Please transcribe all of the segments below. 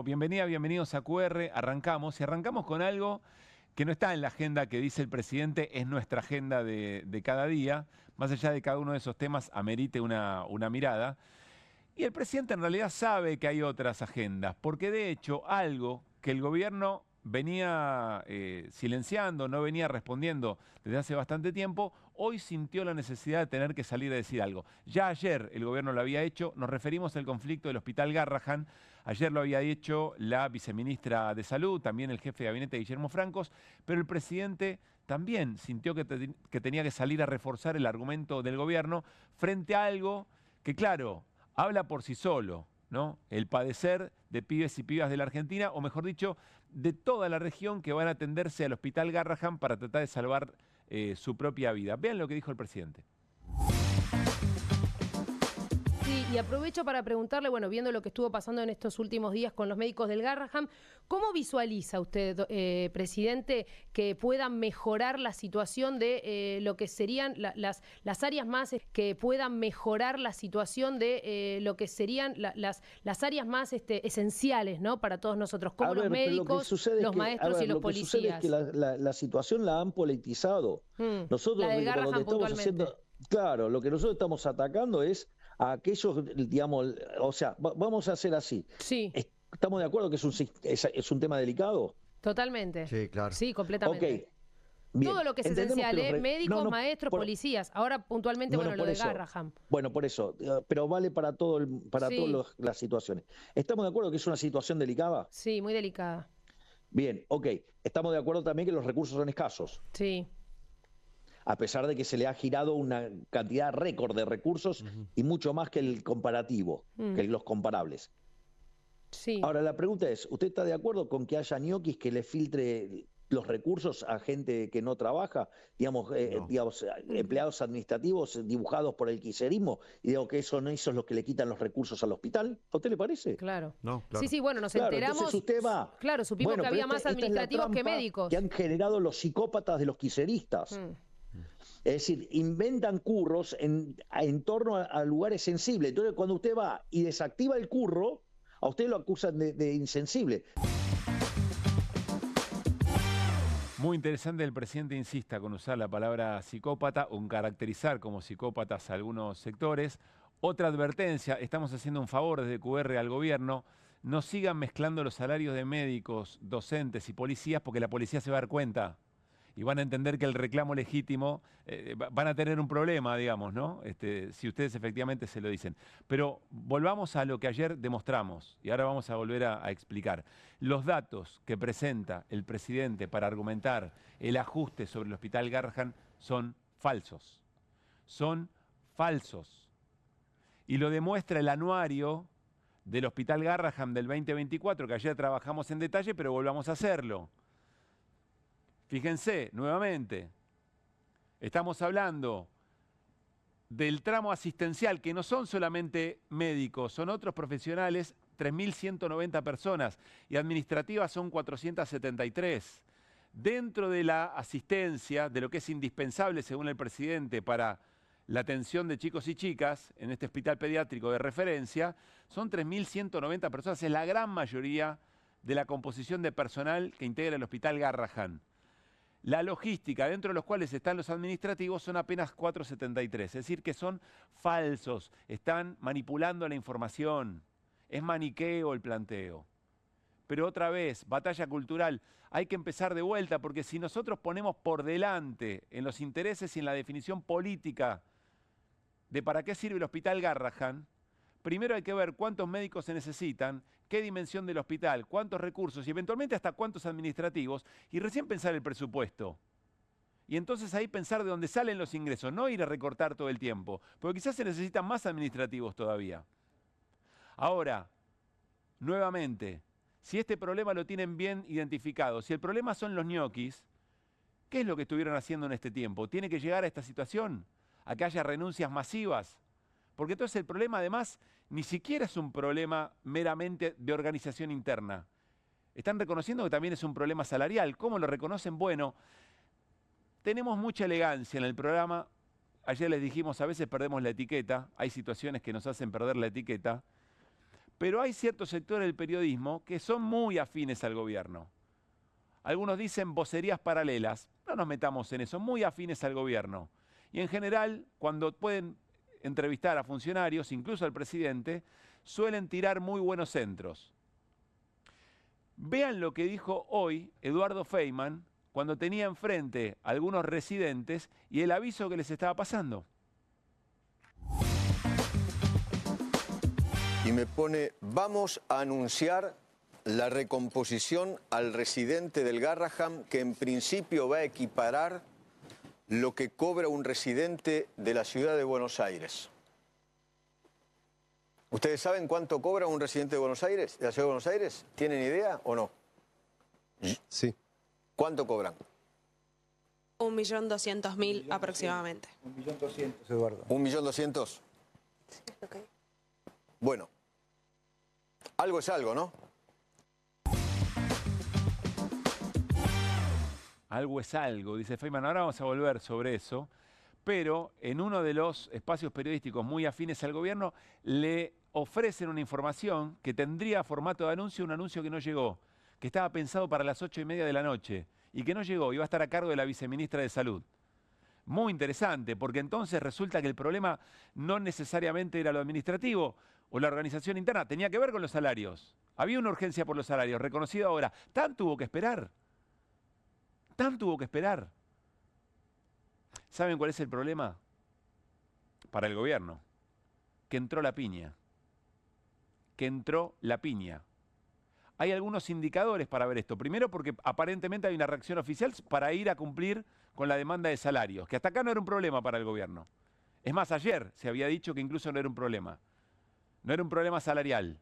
Bienvenida, bienvenidos a QR. Arrancamos con algo que no está en la agenda que dice el presidente, es nuestra agenda de cada día. Más allá de cada uno de esos temas, amerite una mirada. Y el presidente en realidad sabe que hay otras agendas, porque de hecho algo que el gobierno venía silenciando, no venía respondiendo desde hace bastante tiempo, hoy sintió la necesidad de tener que salir a decir algo. Ya ayer el gobierno lo había hecho, nos referimos al conflicto del Hospital Garrahan. Ayer lo había hecho la viceministra de Salud, también el jefe de gabinete Guillermo Francos, pero el presidente también sintió que tenía que salir a reforzar el argumento del gobierno frente a algo que, claro, habla por sí solo, ¿no? El padecer de pibes y pibas de la Argentina, o mejor dicho, de toda la región que van a atenderse al Hospital Garrahan para tratar de salvar su propia vida. Vean lo que dijo el presidente. Sí, y aprovecho para preguntarle, bueno, viendo lo que estuvo pasando en estos últimos días con los médicos del Garrahan, ¿cómo visualiza usted, presidente, que puedan mejorar la situación de lo que serían las áreas más, que puedan mejorar la situación de lo que serían las áreas más esenciales, ¿no, para todos nosotros, como los médicos, los maestros y los policías? Lo que sucede es que la situación la han politizado. Nosotros, la del Garrahan puntualmente. Claro, lo que nosotros estamos atacando es a aquellos, digamos, o sea, vamos a hacer así. Sí. ¿Estamos de acuerdo que es un tema delicado? Totalmente. Sí, claro. Sí, completamente. Ok. Bien. Todo lo que es esencial, médicos, maestros, policías. Ahora puntualmente, bueno, lo de Garrahan. Bueno, por eso, pero vale para todas las situaciones. ¿Estamos de acuerdo que es una situación delicada? Sí, muy delicada. Bien, ok. Estamos de acuerdo también que los recursos son escasos. Sí. A pesar de que se le ha girado una cantidad récord de recursos y mucho más que el comparativo, que los comparables. Sí. Ahora, la pregunta es, ¿usted está de acuerdo con que haya ñoquis que le filtre los recursos a gente que no trabaja, digamos, empleados administrativos dibujados por el kirchnerismo, y digo que eso es lo que le quitan los recursos al hospital? ¿A usted le parece? Claro. No, claro. Sí, sí, bueno, nos Claro, enteramos. entonces usted va. Claro, supimos que había más administrativos que médicos. Que han generado los psicópatas de los kirchneristas. Es decir, inventan curros en torno a lugares sensibles. Entonces, cuando usted va y desactiva el curro, a usted lo acusan de insensible. Muy interesante el presidente insista con usar la palabra psicópata o en caracterizar como psicópatas a algunos sectores. Otra advertencia, estamos haciendo un favor desde QR al gobierno, no sigan mezclando los salarios de médicos, docentes y policías porque la policía se va a dar cuenta y van a entender que el reclamo legítimo, van a tener un problema, digamos, ¿no? Si ustedes efectivamente se lo dicen. Pero volvamos a lo que ayer demostramos, y ahora vamos a volver a explicar. Los datos que presenta el presidente para argumentar el ajuste sobre el Hospital Garrahan son falsos. Son falsos. Y lo demuestra el anuario del Hospital Garrahan del 2024, que ayer trabajamos en detalle, pero volvamos a hacerlo. Fíjense, nuevamente, estamos hablando del tramo asistencial, que no son solamente médicos, son otros profesionales, 3.190 personas, y administrativas son 473. Dentro de la asistencia, de lo que es indispensable, según el presidente, para la atención de chicos y chicas en este hospital pediátrico de referencia, son 3.190 personas, es la gran mayoría de la composición de personal que integra el Hospital Garrahan. La logística, dentro de los cuales están los administrativos, son apenas 473. Es decir, que son falsos, están manipulando la información. Es maniqueo el planteo. Pero otra vez, batalla cultural, hay que empezar de vuelta, porque si nosotros ponemos por delante en los intereses y en la definición política de para qué sirve el Hospital Garrahan, primero hay que ver cuántos médicos se necesitan, qué dimensión del hospital, cuántos recursos y eventualmente hasta cuántos administrativos, y recién pensar el presupuesto. Y entonces ahí pensar de dónde salen los ingresos, no ir a recortar todo el tiempo, porque quizás se necesitan más administrativos todavía. Ahora, nuevamente, si este problema lo tienen bien identificado, si el problema son los ñoquis, ¿qué es lo que estuvieron haciendo en este tiempo? ¿Tiene que llegar a esta situación? ¿A que haya renuncias masivas? Porque entonces el problema, además, ni siquiera es un problema meramente de organización interna. Están reconociendo que también es un problema salarial. ¿Cómo lo reconocen? Bueno, tenemos mucha elegancia en el programa. Ayer les dijimos, a veces perdemos la etiqueta. Hay situaciones que nos hacen perder la etiqueta. Pero hay ciertos sectores del periodismo que son muy afines al gobierno. Algunos dicen vocerías paralelas. No nos metamos en eso, muy afines al gobierno. Y en general, cuando pueden entrevistar a funcionarios, incluso al presidente, suelen tirar muy buenos centros. Vean lo que dijo hoy Eduardo Feynman cuando tenía enfrente a algunos residentes y el aviso que les estaba pasando. Y me pone, vamos a anunciar la recomposición al residente del Garrahan, que en principio va a equiparar lo que cobra un residente de la ciudad de Buenos Aires. ¿Ustedes saben cuánto cobra un residente de Buenos Aires, de la ciudad de Buenos Aires? ¿Tienen idea o no? Sí. ¿Cuánto cobran? 1.200.000 aproximadamente. 1.200.000, Eduardo. 1.200.000. Sí, okay. Bueno, algo es algo, ¿no? Algo es algo, dice Feynman. Ahora vamos a volver sobre eso, pero en uno de los espacios periodísticos muy afines al gobierno le ofrecen una información que tendría formato de anuncio, un anuncio que no llegó, que estaba pensado para las 8:30 de la noche y que no llegó, iba a estar a cargo de la viceministra de Salud. Muy interesante, porque entonces resulta que el problema no necesariamente era lo administrativo o la organización interna, tenía que ver con los salarios. Había una urgencia por los salarios, reconocido ahora. TAN tuvo que esperar. TAN tuvo que esperar. ¿Saben cuál es el problema? Para el gobierno. Que entró la piña. Que entró la piña. Hay algunos indicadores para ver esto. Primero porque aparentemente hay una reacción oficial para ir a cumplir con la demanda de salarios, que hasta acá no era un problema para el gobierno. Es más, ayer se había dicho que incluso no era un problema. No era un problema salarial.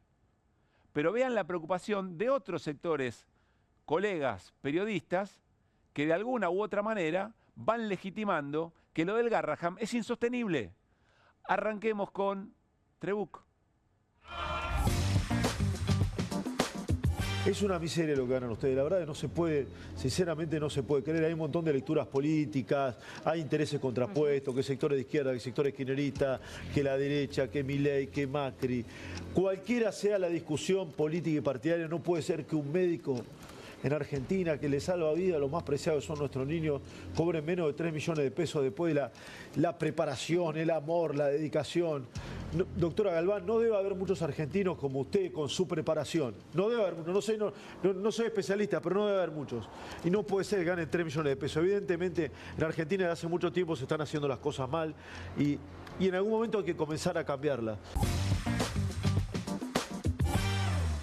Pero vean la preocupación de otros sectores, colegas, periodistas, que de alguna u otra manera van legitimando que lo del Garrahan es insostenible. Arranquemos con Trebuch. Es una miseria lo que ganan ustedes, la verdad que no se puede, sinceramente no se puede creer, hay un montón de lecturas políticas, hay intereses contrapuestos, que sectores de izquierda, que sectores kirchneristas, que la derecha, que Milei, que Macri. Cualquiera sea la discusión política y partidaria, no puede ser que un médico en Argentina, que le salva vida, los más preciados son nuestros niños, cobren menos de 3 millones de pesos después de la preparación, el amor, la dedicación. No, doctora Galván, no debe haber muchos argentinos como usted con su preparación. No debe haber, no soy especialista, pero no debe haber muchos. Y no puede ser que ganen 3 millones de pesos. Evidentemente, en Argentina desde hace mucho tiempo se están haciendo las cosas mal y en algún momento hay que comenzar a cambiarlas.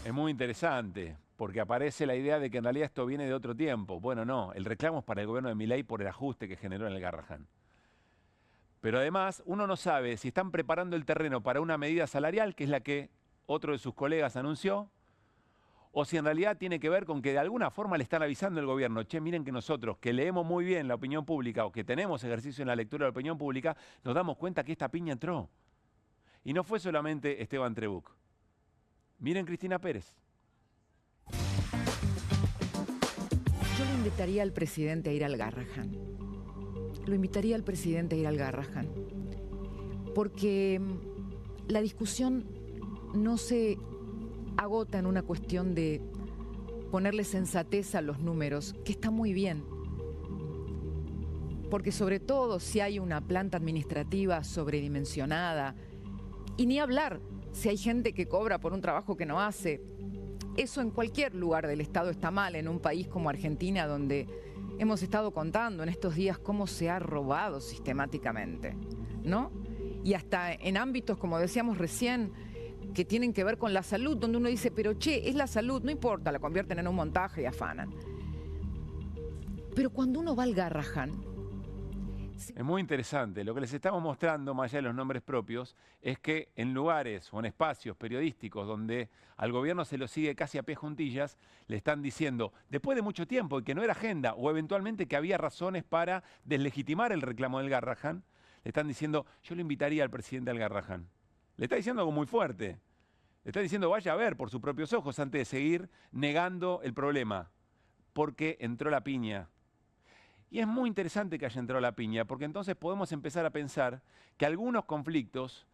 Es muy interesante, porque aparece la idea de que en realidad esto viene de otro tiempo. Bueno, no, el reclamo es para el gobierno de Milei por el ajuste que generó en el Garrahan. Pero además, uno no sabe si están preparando el terreno para una medida salarial, que es la que otro de sus colegas anunció, o si en realidad tiene que ver con que de alguna forma le están avisando al gobierno, che, miren que nosotros, que leemos muy bien la opinión pública o que tenemos ejercicio en la lectura de la opinión pública, nos damos cuenta que esta piña entró. Y no fue solamente Esteban Trebuch. Miren Cristina Pérez. Yo le invitaría al presidente a ir al Garrahan. Lo invitaría al presidente a ir al Garrahan. Porque la discusión no se agota en una cuestión de ponerle sensatez a los números, que está muy bien. Porque sobre todo si hay una planta administrativa sobredimensionada, y ni hablar si hay gente que cobra por un trabajo que no hace, eso en cualquier lugar del Estado está mal, en un país como Argentina, donde hemos estado contando en estos días cómo se ha robado sistemáticamente, ¿no? Y hasta en ámbitos, como decíamos recién, que tienen que ver con la salud, donde uno dice, pero che, es la salud, no importa, la convierten en un montaje y afanan. Pero cuando uno va al Garrahan... Es muy interesante. Lo que les estamos mostrando, más allá de los nombres propios, es que en lugares o en espacios periodísticos donde al gobierno se lo sigue casi a pie juntillas, le están diciendo, después de mucho tiempo, y que no era agenda, o eventualmente que había razones para deslegitimar el reclamo del Garrahan, le están diciendo, yo le invitaría al presidente al Garrahan. Le está diciendo algo muy fuerte. Le está diciendo, vaya a ver por sus propios ojos antes de seguir negando el problema, porque entró la piña. Y es muy interesante que haya entrado la piña, porque entonces podemos empezar a pensar que algunos conflictos,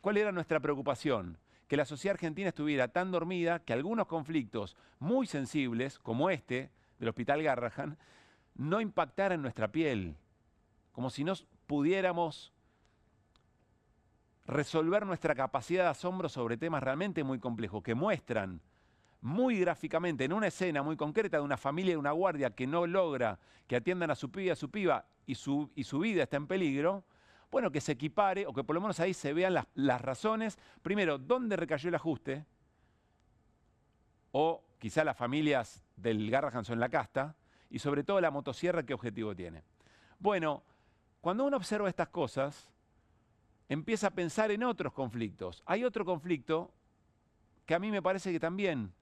¿cuál era nuestra preocupación? que la sociedad argentina estuviera tan dormida que algunos conflictos muy sensibles, como este del Hospital Garrahan, no impactaran en nuestra piel, como si no pudiéramos resolver nuestra capacidad de asombro sobre temas realmente muy complejos, que muestran muy gráficamente en una escena muy concreta de una familia y una guardia que no logra que atiendan a su pibe y a su piba y su vida está en peligro. Bueno, que se equipare, o que por lo menos ahí se vean las razones. Primero, ¿dónde recayó el ajuste? O quizá las familias del Garrahan son la casta. Y sobre todo la motosierra, ¿qué objetivo tiene? Bueno, cuando uno observa estas cosas, empieza a pensar en otros conflictos. Hay otro conflicto que a mí me parece que también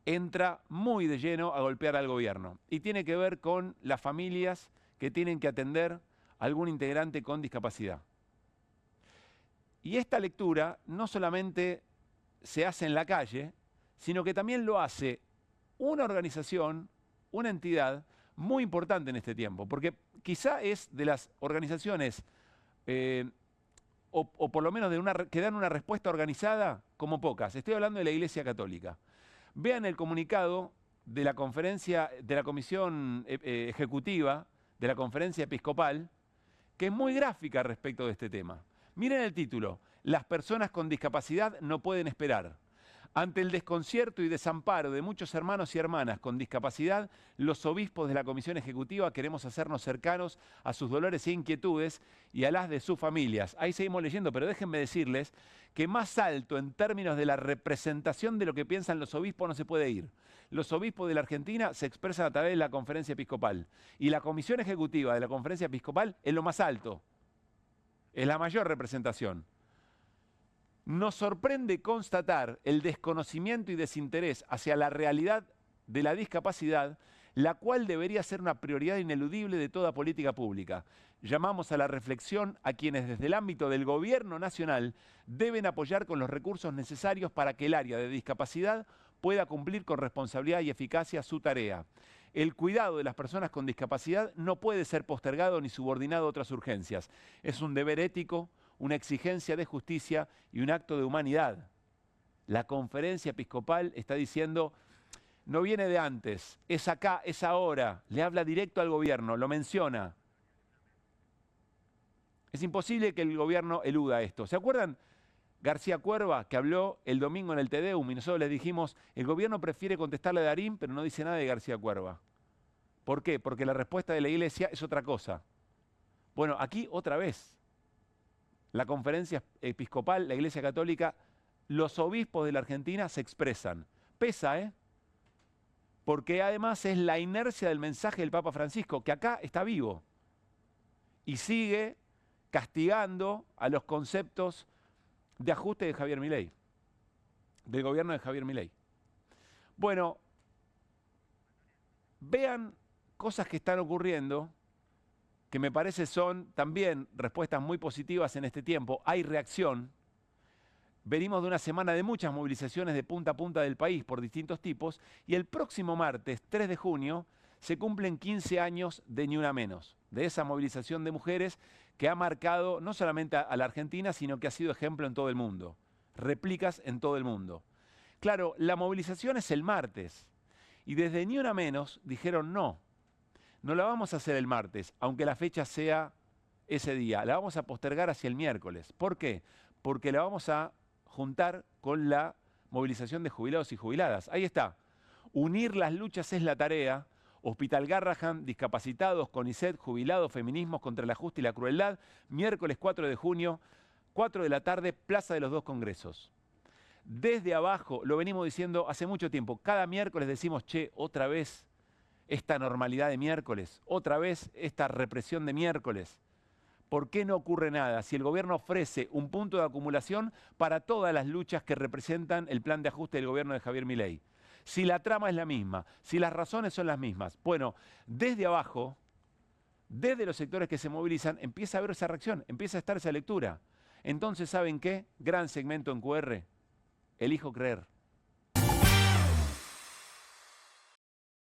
entra muy de lleno a golpear al gobierno. Y tiene que ver con las familias que tienen que atender algún integrante con discapacidad. Y esta lectura no solamente se hace en la calle, sino que también lo hace una organización, una entidad muy importante en este tiempo, porque quizá es de las organizaciones, o por lo menos que dan una respuesta organizada como pocas. Estoy hablando de la Iglesia Católica. Vean el comunicado de la conferencia, de la comisión ejecutiva, de la conferencia episcopal, que es muy gráfica respecto de este tema. Miren el título: las personas con discapacidad no pueden esperar. Ante el desconcierto y desamparo de muchos hermanos y hermanas con discapacidad, los obispos de la Comisión Ejecutiva queremos hacernos cercanos a sus dolores e inquietudes y a las de sus familias. Ahí seguimos leyendo, pero déjenme decirles que más alto en términos de la representación de lo que piensan los obispos no se puede ir. Los obispos de la Argentina se expresan a través de la Conferencia Episcopal y la Comisión Ejecutiva de la Conferencia Episcopal es lo más alto, es la mayor representación. Nos sorprende constatar el desconocimiento y desinterés hacia la realidad de la discapacidad, la cual debería ser una prioridad ineludible de toda política pública. Llamamos a la reflexión a quienes desde el ámbito del gobierno nacional deben apoyar con los recursos necesarios para que el área de discapacidad pueda cumplir con responsabilidad y eficacia su tarea. El cuidado de las personas con discapacidad no puede ser postergado ni subordinado a otras urgencias. Es un deber ético, una exigencia de justicia y un acto de humanidad. La Conferencia Episcopal está diciendo, no viene de antes, es acá, es ahora, le habla directo al gobierno, lo menciona. Es imposible que el gobierno eluda esto. ¿Se acuerdan García Cuerva, que habló el domingo en el Te Deum, y nosotros les dijimos, el gobierno prefiere contestarle a Darín, pero no dice nada de García Cuerva? ¿Por qué? Porque la respuesta de la Iglesia es otra cosa. Bueno, aquí otra vez. La Conferencia Episcopal, la Iglesia Católica, los obispos de la Argentina se expresan. Pesa, ¿eh? Porque además es la inercia del mensaje del Papa Francisco, que acá está vivo y sigue castigando a los conceptos de ajuste de Javier Milei, del gobierno de Javier Milei. Bueno, vean cosas que están ocurriendo que me parece son también respuestas muy positivas en este tiempo. Hay reacción. Venimos de una semana de muchas movilizaciones de punta a punta del país por distintos tipos y el próximo martes, 3 de junio, se cumplen 15 años de Ni Una Menos, de esa movilización de mujeres que ha marcado no solamente a la Argentina, sino que ha sido ejemplo en todo el mundo, réplicas en todo el mundo. Claro, la movilización es el martes y desde Ni Una Menos dijeron no la vamos a hacer el martes, aunque la fecha sea ese día, la vamos a postergar hacia el miércoles. ¿Por qué? Porque la vamos a juntar con la movilización de jubilados y jubiladas. Ahí está, unir las luchas es la tarea. Hospital Garrahan, discapacitados, CONICET, jubilados, feminismos contra el ajuste y la crueldad, miércoles 4 de junio, 4 de la tarde, Plaza de los Dos Congresos. Desde abajo, lo venimos diciendo hace mucho tiempo, cada miércoles decimos, che, otra vez esta normalidad de miércoles, otra vez esta represión de miércoles. ¿Por qué no ocurre nada si el gobierno ofrece un punto de acumulación para todas las luchas que representan el plan de ajuste del gobierno de Javier Milei? Si la trama es la misma, si las razones son las mismas. Bueno, desde abajo, desde los sectores que se movilizan, empieza a haber esa reacción, empieza a estar esa lectura. Entonces, ¿saben qué? Gran segmento en QR. Elijo creer.